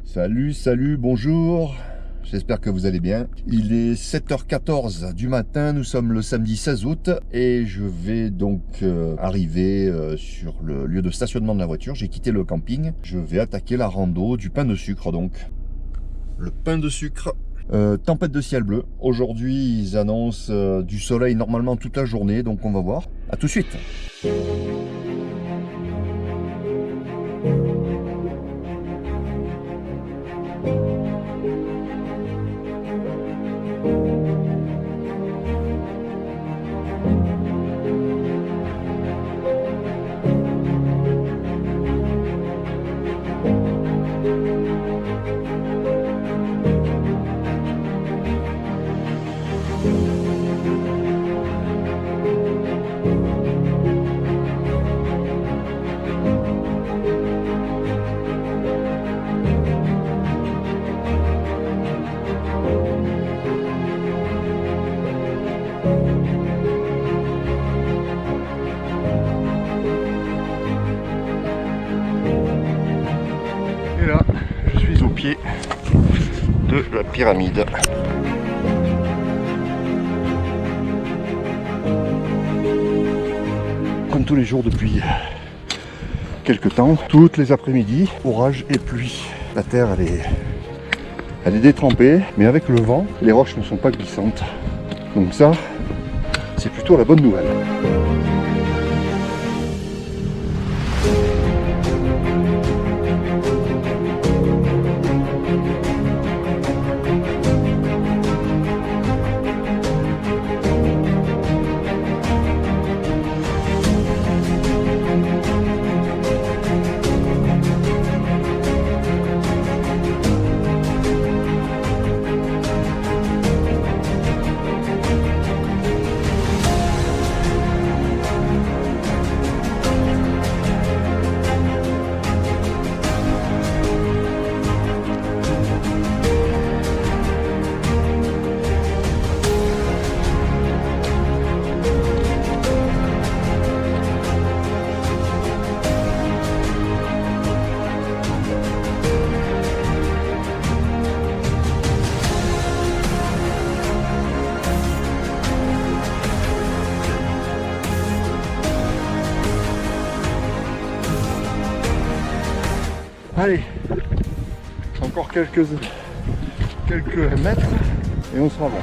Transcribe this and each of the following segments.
Salut, bonjour. J'espère que vous allez bien. Il est 7h14 du matin, nous sommes le samedi 16 août et je vais donc arriver sur le lieu de stationnement de la voiture. J'ai quitté le camping. Je vais attaquer la rando du pain de sucre donc. Le pain de sucre. Tempête de ciel bleu. Aujourd'hui, ils annoncent du soleil normalement toute la journée, donc on va voir. À tout de suite. Et là, je suis au pied de la pyramide. Comme tous les jours depuis quelques temps, toutes les après-midi, orage et pluie. La terre, elle est détrempée, mais avec le vent, les roches ne sont pas glissantes. Donc ça, c'est plutôt la bonne nouvelle. Allez, encore quelques mètres et on sera bon.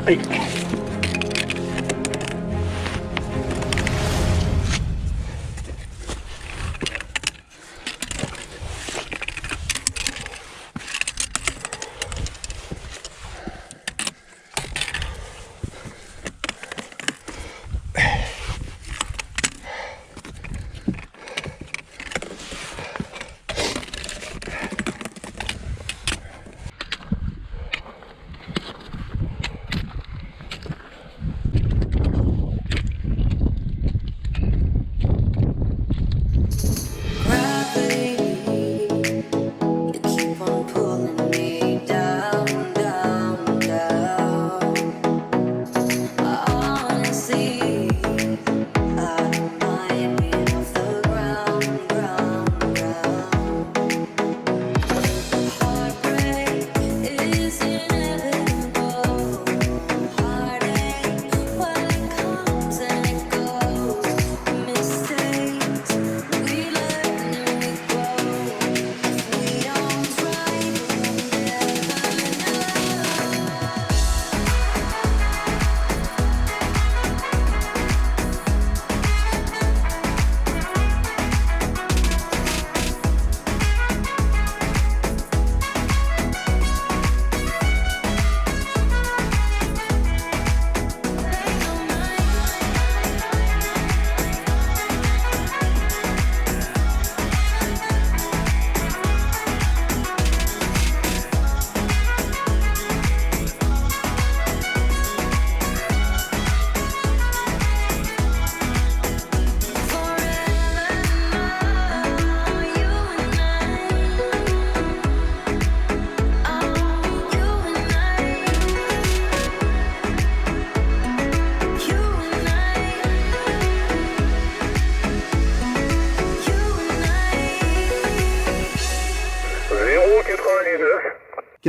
Allez.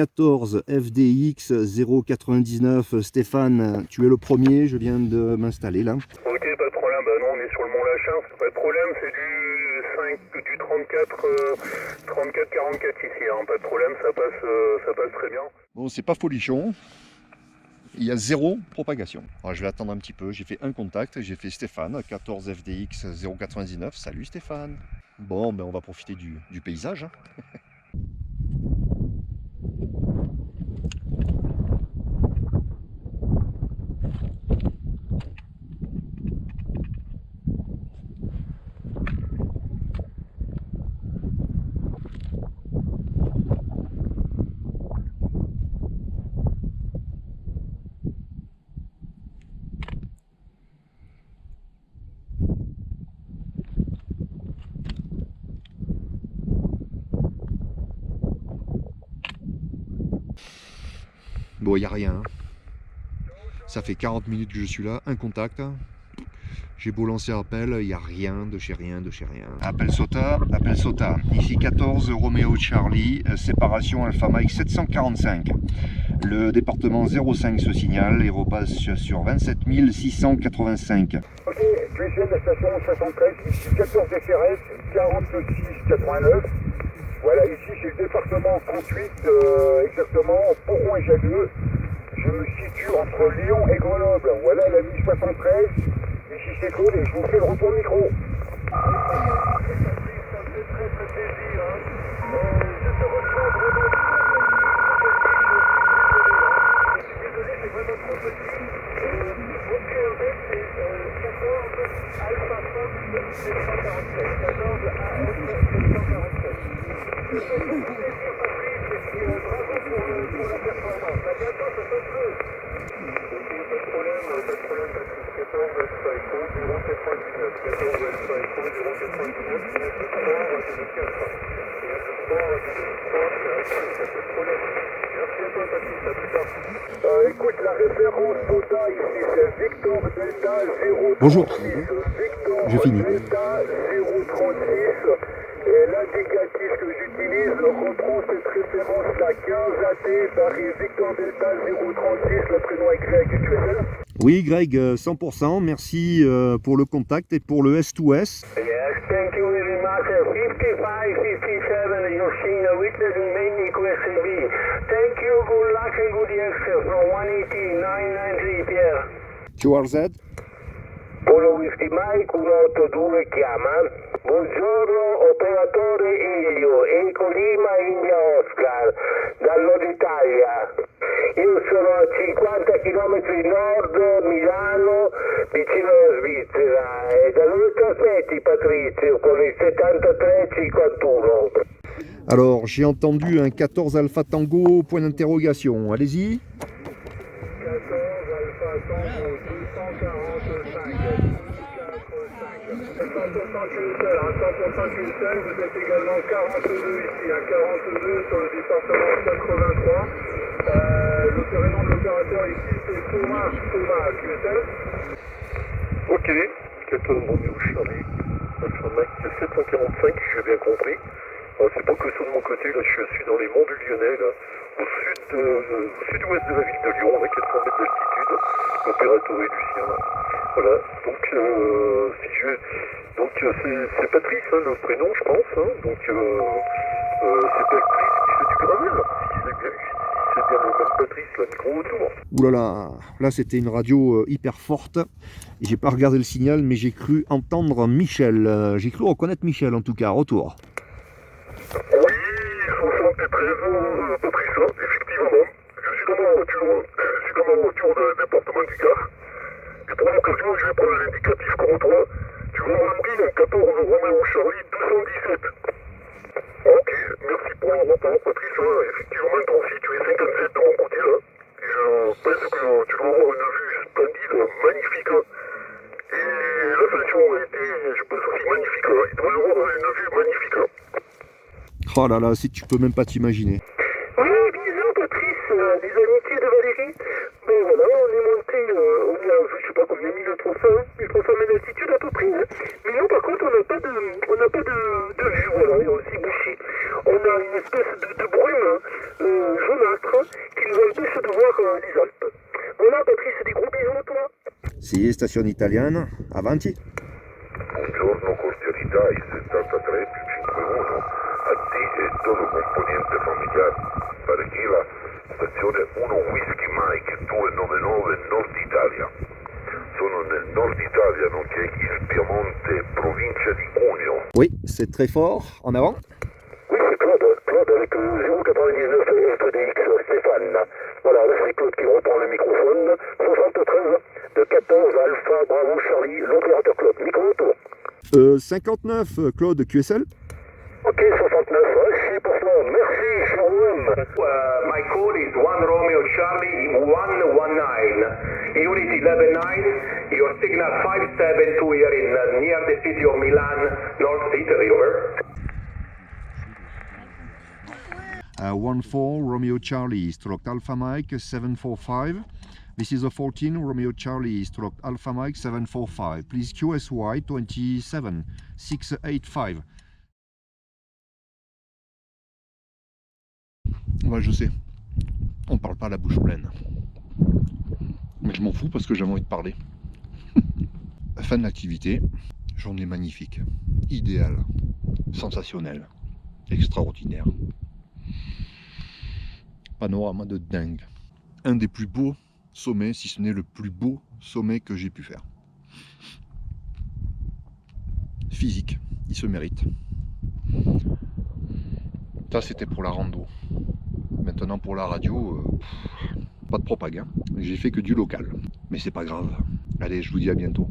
14 FDX 099. Stéphane, tu es le premier, je viens de m'installer là. Ok, pas de problème, bah non, on est sur le Mont Lachin, pas de problème, c'est du 34-44 ici, hein, pas de problème, ça passe très bien. Bon, c'est pas folichon. Il y a 0 propagation. Alors, je vais attendre un petit peu. J'ai fait un contact. J'ai fait Stéphane, 14 FDX 099. Salut Stéphane. Bon, ben on va profiter du paysage. Hein. Bon, il n'y a rien. Ça fait 40 minutes que je suis là, un contact. J'ai beau lancer appel, il n'y a rien de chez rien de chez rien. Appel SOTA. Ici 14 Roméo Charlie, séparation Alpha Mike 745. Le département 05 se signale et repasse sur 27 685. Ok, deuxième de la station 73, ici 14 FRS 4689. Voilà, ici c'est le département 38, exactement, Bourron et Jallieu. Je me situe entre Lyon et Grenoble. Voilà la ligne 73. Ici c'est Claude et je vous fais le retour micro. Ça fait très plaisir. Je te reçois vraiment. Je suis désolé, c'est vraiment trop petit. Mon QRS c'est 14 Alpha Fox 747. 14 AF 747. Ça fait beaucoup plaisir Patrice et puis bravo pour la performance. À bientôt, ça se peut. Pas de problème Patrice. 14 Alpha Echo 099. 14 Alpha Echo 099. C'est le sport de 4. Et le sport de 3, c'est resté, pas de problème. Merci à toi Patrice, à plus tard. Écoute, la référence SOTA ici, c'est Victor Delta 036. Bonjour. Victor Je finis. Delta 036. Et l'indicatif que j'utilise reprend cette référence-là, 15 AT, Paris Victor Delta 036, le prénom est Greg, tu es là? Oui Greg, 100%, merci pour le contact et pour le S2S. Yes, thank you very much. 55-57, Yoshina, witness in Mainic, SAB. Thank you, good luck and good extra from 180-993, Pierre. QRZ. Polo Whisky Mike 182 chiama. Buongiorno operatore Elio, Eco Lima India Oscar, dal Nord Italia. Io sono a 50 km nord Milano, vicino alla Svizzera. E da dove trasmetti Patrizio con il 7351? Alors j'ai entendu un 14 Alpha Tango, point d'interrogation, allez-y. 14 Alpha Tango 245. 100% qu'une seule, vous êtes également 42 ici, 42 sur le département 83. Le prénom de l'opérateur ici, c'est Thomas QSL. Ok, 14 Romeo Charlie, Alpha Mike 745, j'ai bien compris. C'est pas que ça de mon côté, là je suis dans les monts du Lyonnais, là, au sud-ouest de la ville de Lyon, à 400 mètres d'altitude, l'opérateur est Lucien. Voilà, donc c'est Patrice, hein, le prénom je pense, hein, donc c'est Patrice qui fait du gravel, c'est bien le même Patrice, là, micro autour. Ouh là c'était une radio hyper forte. J'ai pas regardé le signal, mais j'ai cru entendre Michel. J'ai cru reconnaître Michel en tout cas. Retour. Oui, 73 Patrice, hein, effectivement. Je suis dans ma voiture de département du Gard. Et pour l'occasion, je vais prendre l'indicatif comme toi. Tu vas remplir un 14 Roméo Charlie 217. Ok, merci pour le rapport, Patrice. Effectivement, toi aussi, tu es 57 de mon côté, là. Et je pense que tu dois avoir une vue splendide, magnifique. Et l'ascension a été, je pense aussi, magnifique. Il doit y avoir une vue magnifique. Oh là là, si tu peux même pas t'imaginer. Oui, bisous, Patrice. Des amitiés de Valérie. Ben voilà, on est monté, on est à, je sais pas combien, 1300 mètres d'altitude à peu près. Hein. Mais non, par contre, on n'a pas de vue, voilà, et aussi bouché. On a une espèce de brume jaunâtre. stazione italiana, avanti. Buongiorno, cordialità, il 73 più 51, addetto componente familiare, Barechila, stazione 1 Whisky Mike 299 Nord Italia. Sono nel Nord Italia, nonché il Piemonte, provincia di Cuneo. Oui, c'est très fort, en avant. Oui, c'est Claude. Claude avec 099 FDX Stéphane. Voilà, là c'est Claude qui reprend le microphone. 73 de 14 Alpha Bravo Charlie, l'opérateur Claude. Micro autour. 59, Claude QSL. Ok, 69, c'est pour toi. Merci, cher homme. My code is 1 Romeo Charlie 119. Unit 11-9, your signal 572 here in near the city of Milan, North Italy, over. 14 Romeo Charlie, stroke Alpha Mike 745. This is a 14 Romeo Charlie, stroke Alpha Mike 745. Please QSY 27685. Ouais, je sais, on parle pas la bouche pleine. Mais je m'en fous parce que j'avais envie de parler. Fin de l'activité, journée magnifique, idéale, sensationnelle, extraordinaire. Panorama de dingue. Un des plus beaux sommets, si ce n'est le plus beau sommet que j'ai pu faire. Physique, il se mérite. Ça c'était pour la rando. Maintenant pour la radio, pas de propagande. J'ai fait que du local. Mais c'est pas grave. Allez, je vous dis à bientôt.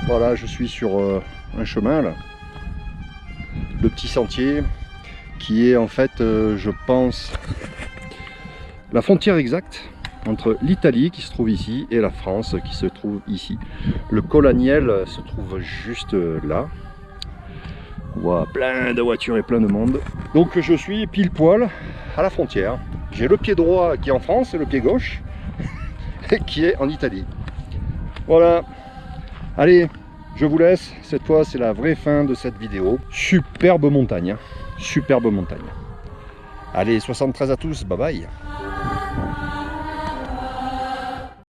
Voilà, je suis sur un chemin là, le petit sentier qui est en fait, je pense, la frontière exacte entre l'Italie qui se trouve ici et la France qui se trouve ici. Le Colaniel se trouve juste là. On voit plein de voitures et plein de monde. Donc je suis pile poil à la frontière. J'ai le pied droit qui est en France et le pied gauche qui est en Italie. Voilà. Allez, je vous laisse. Cette fois, c'est la vraie fin de cette vidéo. Superbe montagne. Superbe montagne. Allez, 73 à tous. Bye bye.